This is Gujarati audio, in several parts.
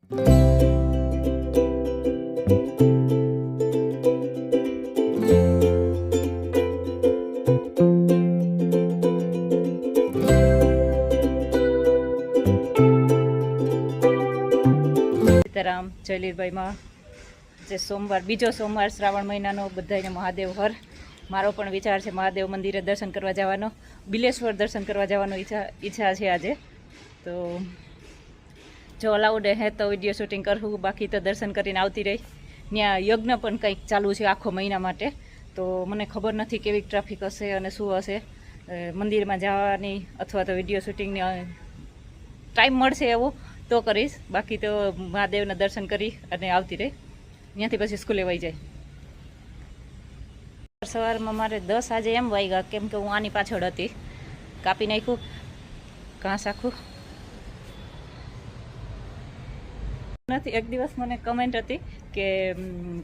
સીતારામ જયલીરભાઈમાં જે સોમવાર બીજો સોમવાર શ્રાવણ મહિનાનો બધાને મહાદેવ હર. મારો પણ વિચાર છે મહાદેવ મંદિરે દર્શન કરવા જવાનો, બિલેશ્વર દર્શન કરવા જવાનો ઈચ્છા છે આજે. તો જો અલાઉડ હે તો વિડીયો શૂટિંગ કરવું, બાકી તો દર્શન કરીને આવતી રહી. ત્યાં યજ્ઞ પણ કંઈક ચાલુ છે આખો મહિના માટે, તો મને ખબર નથી કેવી ટ્રાફિક હશે અને શું હશે. મંદિરમાં જવાની અથવા તો વિડીયો શૂટિંગની ટાઈમ મળશે એવું તો કરીશ, બાકી તો મહાદેવના દર્શન કરી અને આવતી રહી. ત્યાંથી પછી સ્કૂલે વહી જાય. સવારમાં મારે 10 આજે એમ વાગ્યા, કેમ કે હું આની પાછળ હતી. કાપી નાખ્યું ઘાસ આખું નથી. એક દિવસ મને કમેન્ટ હતી કે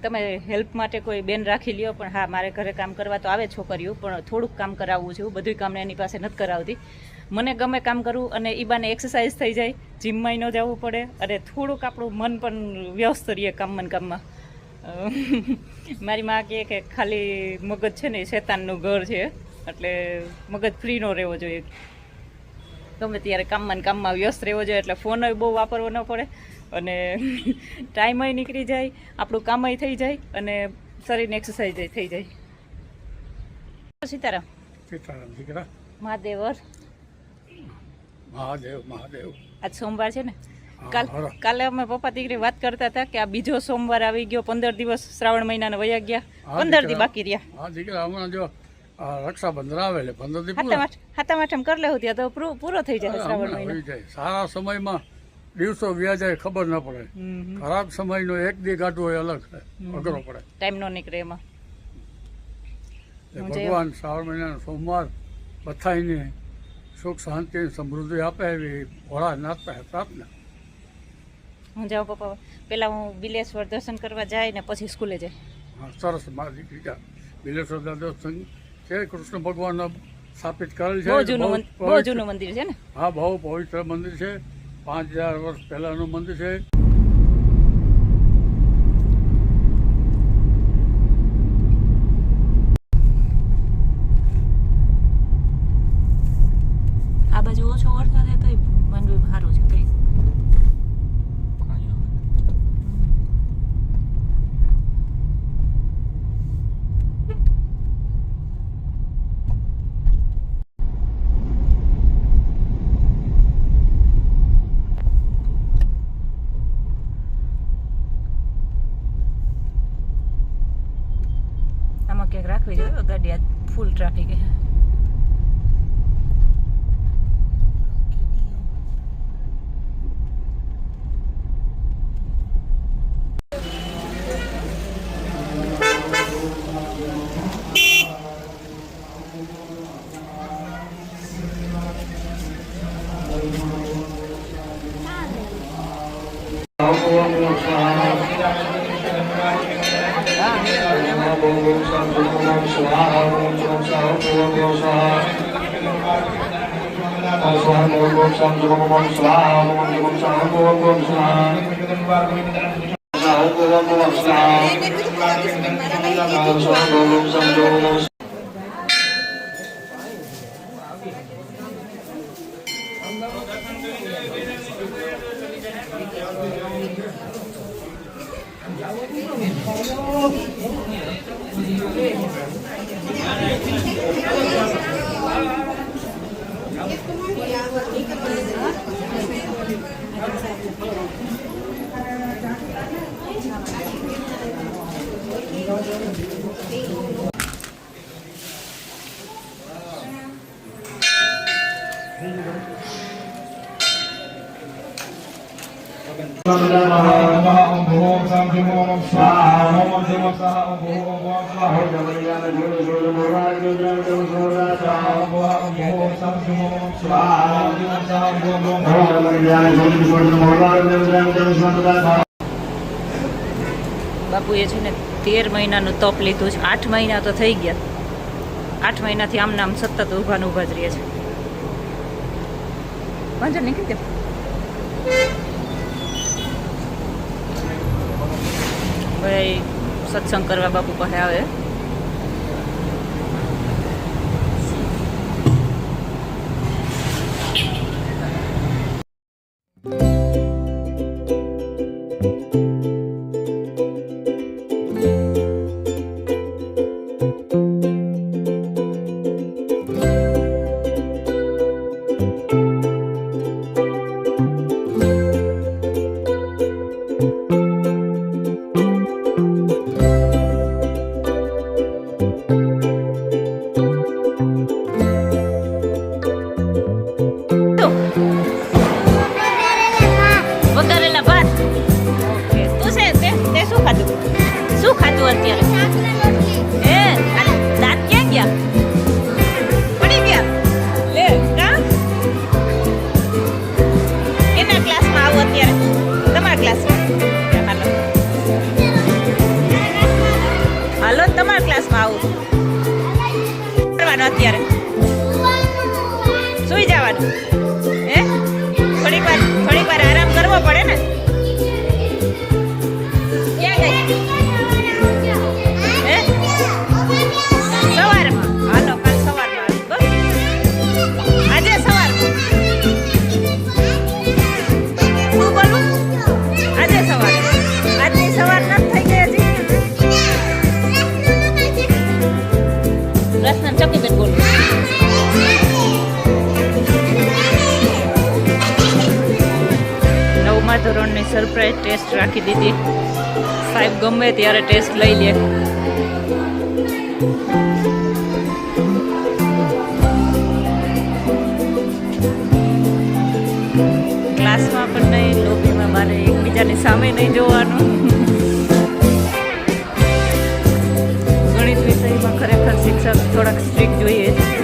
તમે હેલ્પ માટે કોઈ બેન રાખી લ્યો, પણ હા, મારે ઘરે કામ કરવા તો આવે છોકરીઓ, પણ થોડુંક કામ કરાવવું છે. બધું કામ એની પાસે નથી કરાવતી. મને ગમે કામ કરવું અને એ બાને એક્સરસાઇઝ થઈ જાય, જીમમાં ન જવું પડે અને થોડુંક આપણું મન પણ વ્યસ્ત રહીએ કામમાં. મારી માં કહે કે ખાલી મગજ છે ને શેતાનનું ઘર છે, એટલે મગજ ફ્રી ન રહેવો જોઈએ. ગમે ત્યારે કામમાં વ્યસ્ત રહેવો જોઈએ, એટલે ફોન બહુ વાપરવો ન પડે અને ટાઈમય નીકળી જાય, આપણું કામય થઈ જાય અને શરીરની એક્સરસાઇઝ થઈ જાય. સીતારામ દીકરા. મહાદેવ આજ સોમવાર છે ને. કાલે અમે પપ્પા દીકરી વાત કરતા હતા કે આ બીજો સોમવાર આવી ગયો, 15 દિવસ શ્રાવણ મહિનાના વયા ગયા, 15 દી બાકી રહ્યા. હા દીકરા, હમણાં જો રક્ષાબંધન આવે એટલે 15 દી હાથમ આઠમ કરી લેવું ત્યાં તો પૂરો થઈ જાય શ્રાવણ મહિનો. સારા સમયમાં દિવસો વ્યા જાય ખબર ન પડે, ખરાબ સમયનો એક દી ગાંઠવો એ અલગ છે, અઘરો પડે, ટાઈમ નો નીકળે એમાં. ભગવાન શ્રાવણ મહિનાનો સોમવાર બધાને સુખ શાંતિ સમૃદ્ધિ આપે એવી ભોળાનાથ પ્રાર્થના. હું જાઉં પપ્પા, પેલા હું બિલેશ્વર દર્શન કરવા જાય ને પછી સ્કૂલે જાય. હા સરસ, મારી દીકરી બિલેશ્વર દર્શન છે, કૃષ્ણ ભગવાન સ્થાપિત કરેલ છે. બહુ જૂનું મંદિર છે ને. હા, બહુ પવિત્ર મંદિર છે, 5000 વર્ષ પહેલાનું મંદિર છે. આ બાજુ ઓછો વરસાદ છે તો માંડવી સારું છે કઈ. આમાં ક્યાંક રાખવી જોઈએ ગાડી, આ ફૂલ ટ્રાફિક છે. બાપુએ છે ને 13 મહિનાનું તપ લીધું છે. 8 મહિના તો થઈ ગયા. 8 મહિનાથી આમ નામ સતત ઊભા જ રહીએ છે. વાંધો નીકળી ગયો. બધા સત્સંગ કરવા બાપુ પાસે આવે. વઘારેલા ભાત. ઓકે, તું છે તે શું ખાધું? શું ખાધું અત્યારે? એ દાંત ક્યાં ગયા? પડી ગયા? લે કા એના ક્લાસમાં આવું અત્યારે? તમારા ક્લાસમાં? હાલો તમારા ક્લાસમાં આવું કરવાનું અત્યારે? સુઈ જવાનું? હે થોડીક વાર આરામ કરવો પડે ને. ક્યાં ગઈ? હે સવારમાં? હાલો કાલ સવારમાં આવી બસ. આજે સવારમાં શું બોલું? આજે સવારે? આજની સવાર નથી થઈ ગઈ હજી. રસના ચકીબેન બોલું. ધોરણની સરપ્રાઈઝ ટેસ્ટ રાખી દીધી. સાહેબ ગમે ત્યારે ટેસ્ટ લઈ લે. ક્લાસમાં પણ નહીં, લોબીમાં મારે એકબીજાની સામે નહીં જોવાનું. ગણિત વિષયમાં ખરેખર શિક્ષક થોડાક સ્ટ્રિક્ટ જોઈએ.